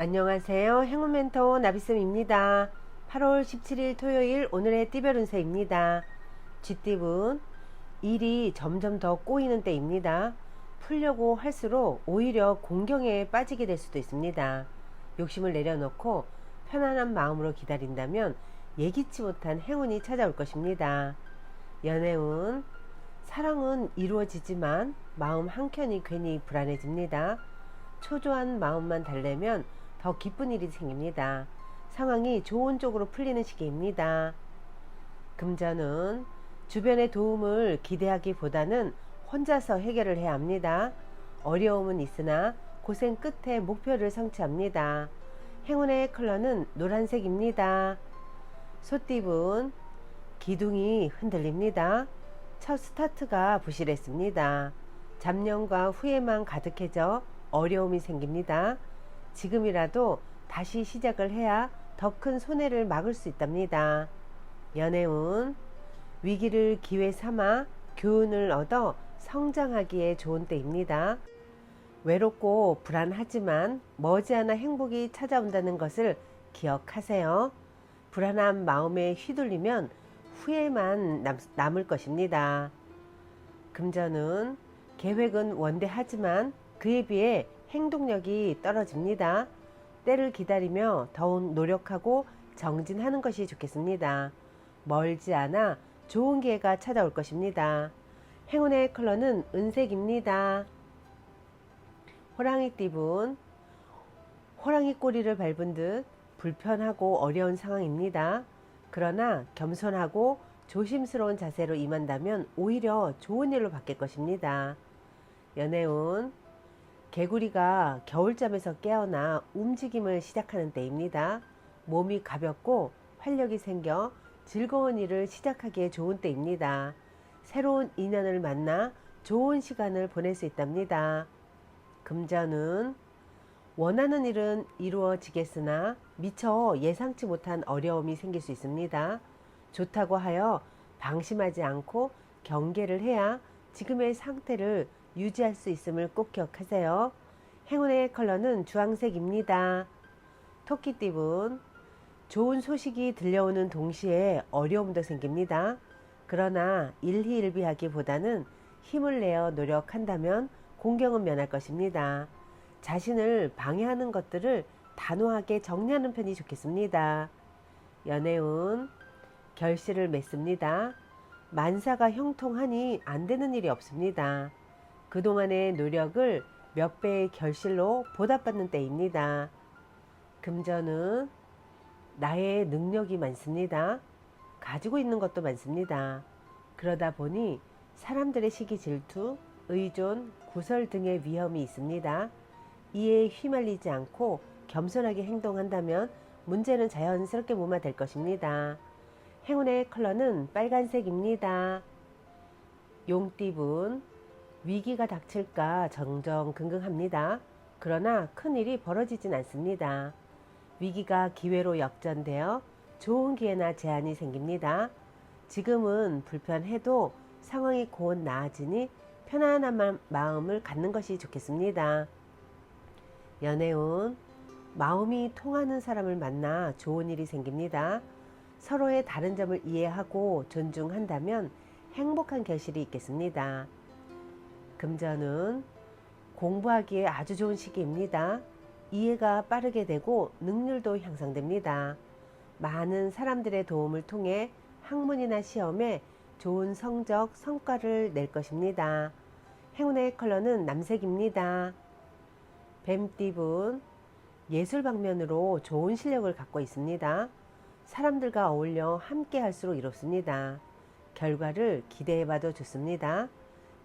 안녕하세요. 행운 멘토 나비쌤입니다. 8월 17일 토요일 오늘의 띠별 운세입니다. 쥐띠분 일이 점점 더 꼬이는 때입니다. 풀려고 할수록 오히려 공경에 빠지게 될 수도 있습니다. 욕심을 내려놓고 편안한 마음으로 기다린다면 예기치 못한 행운이 찾아올 것입니다. 연애운 사랑은 이루어지지만 마음 한켠이 괜히 불안해집니다. 초조한 마음만 달래면 더 기쁜 일이 생깁니다. 상황이 좋은 쪽으로 풀리는 시기입니다. 금전은 주변의 도움을 기대하기보다는 혼자서 해결을 해야 합니다. 어려움은 있으나 고생 끝에 목표를 성취합니다. 행운의 컬러는 노란색입니다. 소띠분 기둥이 흔들립니다. 첫 스타트가 부실했습니다. 잡념과 후회만 가득해져 어려움이 생깁니다. 지금이라도 다시 시작을 해야 더 큰 손해를 막을 수 있답니다. 연애운 위기를 기회 삼아 교훈을 얻어 성장하기에 좋은 때입니다. 외롭고 불안하지만 머지않아 행복이 찾아온다는 것을 기억하세요. 불안한 마음에 휘둘리면 후회만 남을 것입니다. 금전은 계획은 원대하지만 그에 비해 행동력이 떨어집니다. 때를 기다리며 더욱 노력하고 정진하는 것이 좋겠습니다. 멀지 않아 좋은 기회가 찾아올 것입니다. 행운의 컬러는 은색입니다. 호랑이띠분 호랑이 꼬리를 밟은 듯 불편하고 어려운 상황입니다. 그러나 겸손하고 조심스러운 자세로 임한다면 오히려 좋은 일로 바뀔 것입니다. 연애운 개구리가 겨울잠에서 깨어나 움직임을 시작하는 때입니다. 몸이 가볍고 활력이 생겨 즐거운 일을 시작하기에 좋은 때입니다. 새로운 인연을 만나 좋은 시간을 보낼 수 있답니다. 금전은 원하는 일은 이루어지겠으나 미처 예상치 못한 어려움이 생길 수 있습니다. 좋다고 하여 방심하지 않고 경계를 해야 지금의 상태를 유지할 수 있음을 꼭 기억하세요. 행운의 컬러는 주황색입니다. 토끼띠분 좋은 소식이 들려오는 동시에 어려움도 생깁니다. 그러나 일희일비하기보다는 힘을 내어 노력한다면 공경은 면할 것입니다. 자신을 방해하는 것들을 단호하게 정리하는 편이 좋겠습니다. 연애운 결실을 맺습니다. 만사가 형통하니 안 되는 일이 없습니다. 그동안의 노력을 몇 배의 결실로 보답받는 때입니다. 금전은 나의 능력이 많습니다. 가지고 있는 것도 많습니다. 그러다 보니 사람들의 시기 질투, 의존, 구설 등의 위험이 있습니다. 이에 휘말리지 않고 겸손하게 행동한다면 문제는 자연스럽게 무마될 것입니다. 행운의 컬러는 빨간색입니다. 용띠분 위기가 닥칠까 정정긍긍합니다. 그러나 큰일이 벌어지진 않습니다. 위기가 기회로 역전되어 좋은 기회나 제안이 생깁니다. 지금은 불편해도 상황이 곧 나아지니 편안한 마음을 갖는 것이 좋겠습니다. 연애운 마음이 통하는 사람을 만나 좋은 일이 생깁니다. 서로의 다른 점을 이해하고 존중한다면 행복한 결실이 있겠습니다. 금전은 공부하기에 아주 좋은 시기입니다. 이해가 빠르게 되고 능률도 향상됩니다. 많은 사람들의 도움을 통해 학문이나 시험에 좋은 성적, 성과를 낼 것입니다. 행운의 컬러는 남색입니다. 뱀띠분 예술 방면으로 좋은 실력을 갖고 있습니다. 사람들과 어울려 함께 할수록 이롭습니다. 결과를 기대해봐도 좋습니다.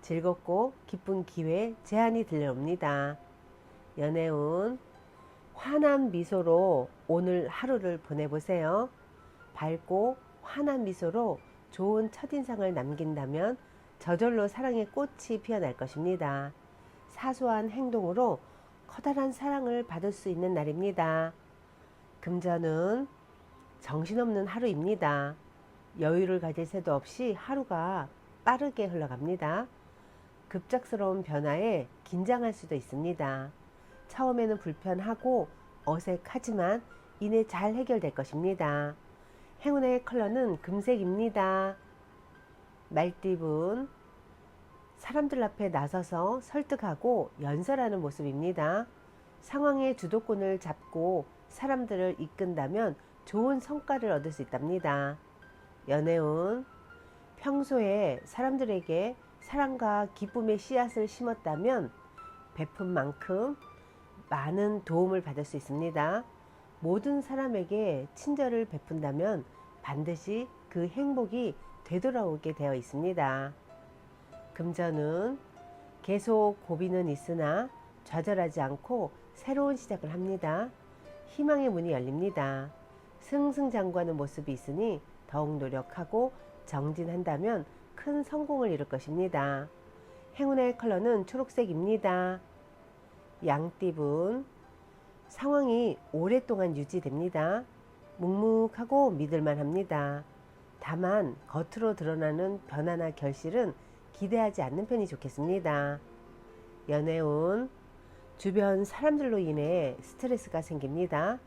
즐겁고 기쁜 기회, 제안이 들려옵니다. 연애운 환한 미소로 오늘 하루를 보내보세요. 밝고 환한 미소로 좋은 첫인상을 남긴다면 저절로 사랑의 꽃이 피어날 것입니다. 사소한 행동으로 커다란 사랑을 받을 수 있는 날입니다. 금전은 정신없는 하루입니다. 여유를 가질 새도 없이 하루가 빠르게 흘러갑니다. 급작스러운 변화에 긴장할 수도 있습니다. 처음에는 불편하고 어색하지만 이내 잘 해결될 것입니다. 행운의 컬러는 금색입니다. 말띠분, 사람들 앞에 나서서 설득하고 연설하는 모습입니다. 상황의 주도권을 잡고 사람들을 이끈다면 좋은 성과를 얻을 수 있답니다. 연애운, 평소에 사람들에게 사랑과 기쁨의 씨앗을 심었다면 베푼 만큼 많은 도움을 받을 수 있습니다. 모든 사람에게 친절을 베푼다면 반드시 그 행복이 되돌아오게 되어 있습니다. 금전은 계속 고비는 있으나 좌절하지 않고 새로운 시작을 합니다. 희망의 문이 열립니다. 승승장구하는 모습이 있으니 더욱 노력하고 정진한다면 큰 성공을 이룰 것입니다. 행운의 컬러는 초록색입니다. 양띠분, 상황이 오랫동안 유지됩니다. 묵묵하고 믿을만 합니다. 다만 겉으로 드러나는 변화나 결실은 기대하지 않는 편이 좋겠습니다. 연애운, 주변 사람들로 인해 스트레스가 생깁니다.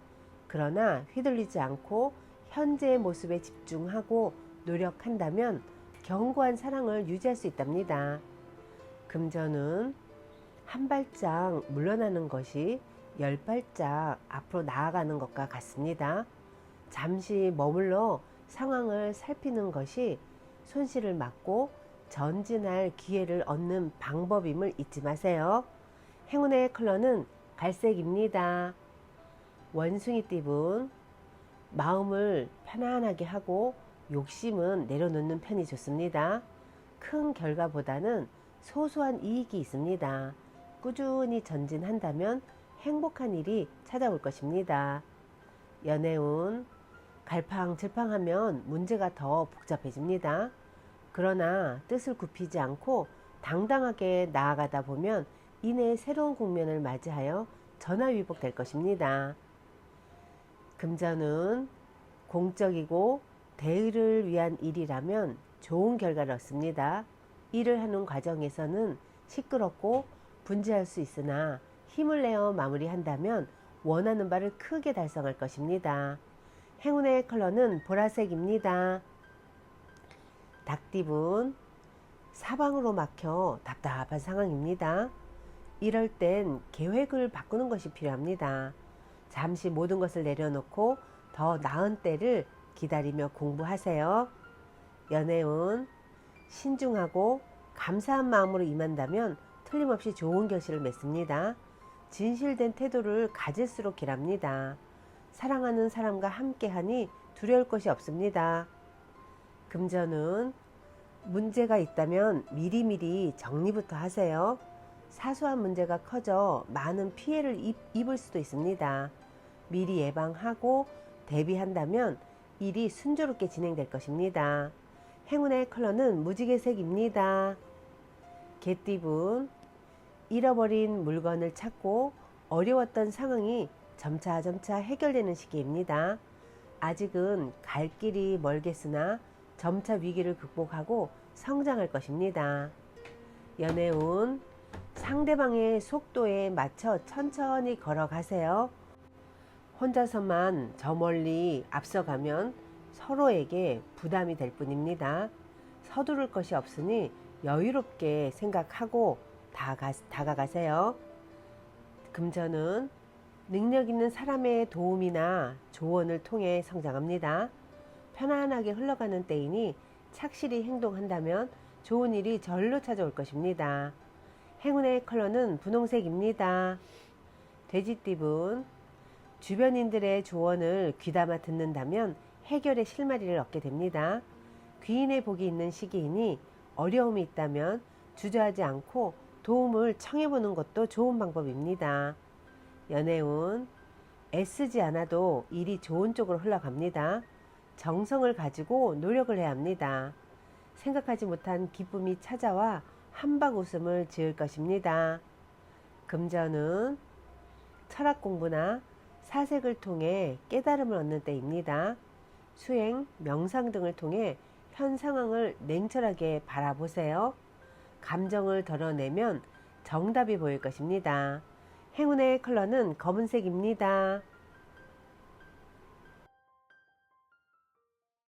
그러나 휘둘리지 않고 현재의 모습에 집중하고 노력한다면 견고한 사랑을 유지할 수 있답니다. 금전은 한 발짝 물러나는 것이 10발짝 앞으로 나아가는 것과 같습니다. 잠시 머물러 상황을 살피는 것이 손실을 막고 전진할 기회를 얻는 방법임을 잊지 마세요. 행운의 컬러는 갈색입니다. 원숭이띠분, 마음을 편안하게 하고 욕심은 내려놓는 편이 좋습니다. 큰 결과보다는 소소한 이익이 있습니다. 꾸준히 전진한다면 행복한 일이 찾아올 것입니다. 연애운, 갈팡질팡하면 문제가 더 복잡해집니다. 그러나 뜻을 굽히지 않고 당당하게 나아가다 보면 이내 새로운 국면을 맞이하여 전화위복될 것입니다. 금전은 공적이고 대의를 위한 일이라면 좋은 결과를 얻습니다. 일을 하는 과정에서는 시끄럽고 분주할 수 있으나 힘을 내어 마무리한다면 원하는 바를 크게 달성할 것입니다. 행운의 컬러는 보라색입니다. 닭띠분, 사방으로 막혀 답답한 상황입니다. 이럴 땐 계획을 바꾸는 것이 필요합니다. 잠시 모든 것을 내려놓고 더 나은 때를 기다리며 공부하세요. 연애운, 신중하고 감사한 마음으로 임한다면 틀림없이 좋은 결실을 맺습니다. 진실된 태도를 가질수록 길합니다. 사랑하는 사람과 함께하니 두려울 것이 없습니다. 금전은 문제가 있다면 미리미리 정리부터 하세요. 사소한 문제가 커져 많은 피해를 입을 수도 있습니다. 미리 예방하고 대비한다면 일이 순조롭게 진행될 것입니다. 행운의 컬러는 무지개색입니다. 개띠분, 잃어버린 물건을 찾고 어려웠던 상황이 점차 해결되는 시기입니다. 아직은 갈 길이 멀겠으나 점차 위기를 극복하고 성장할 것입니다. 연애운, 상대방의 속도에 맞춰 천천히 걸어가세요. 혼자서만 저 멀리 앞서가면 서로에게 부담이 될 뿐입니다. 서두를 것이 없으니 여유롭게 생각하고 다가가세요. 금전은 능력 있는 사람의 도움이나 조언을 통해 성장합니다. 편안하게 흘러가는 때이니 착실히 행동한다면 좋은 일이 절로 찾아올 것입니다. 행운의 컬러는 분홍색입니다. 돼지띠분, 주변인들의 조언을 귀담아 듣는다면 해결의 실마리를 얻게 됩니다. 귀인의 복이 있는 시기이니 어려움이 있다면 주저하지 않고 도움을 청해보는 것도 좋은 방법입니다. 연애운, 애쓰지 않아도 일이 좋은 쪽으로 흘러갑니다. 정성을 가지고 노력을 해야 합니다. 생각하지 못한 기쁨이 찾아와 한박 웃음을 지을 것입니다. 금전은 철학 공부나 사색을 통해 깨달음을 얻는 때입니다. 수행, 명상 등을 통해 현 상황을 냉철하게 바라보세요. 감정을 덜어내면 정답이 보일 것입니다. 행운의 컬러는 검은색입니다.